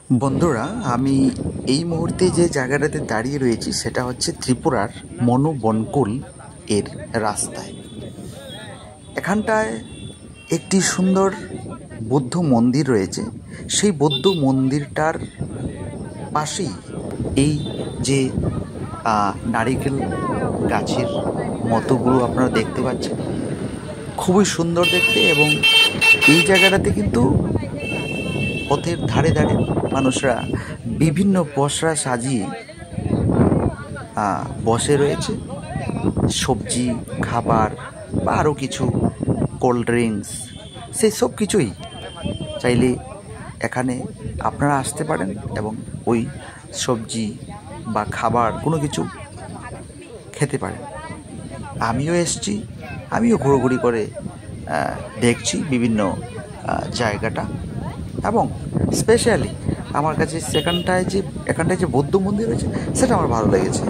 বন্ধুরা, আমি এই মুহূর্তে যে জায়গাটাতে দাঁড়িয়ে রয়েছি সেটা হচ্ছে ত্রিপুরার মনুবনকুল এর রাস্তায়। এখানটায় একটি সুন্দর বৌদ্ধ মন্দির রয়েছে। সেই বৌদ্ধ মন্দিরটার পাশেই এই যে নারিকেল গাছের মতোগুলো আপনারা দেখতে পাচ্ছেন, খুবই সুন্দর দেখতে। এবং এই জায়গাটাতে কিন্তু পথের ধারে ধারে মানুষরা বিভিন্ন পসরা সাজিয়ে বসে রয়েছে। সবজি, খাবার বা আরও কিছু কোল্ড ড্রিঙ্কস, সেই সব কিছুই চাইলে এখানে আপনারা আসতে পারেন এবং ওই সবজি বা খাবার কোনো কিছু খেতে পারেন। আমিও এসছি, আমিও ঘোরাঘুরি করে দেখছি বিভিন্ন জায়গাটা। এবং স্পেশালি আমার কাছে এখানটায় যে বৌদ্ধ মন্দির রয়েছে সেটা আমার ভালো লেগেছে।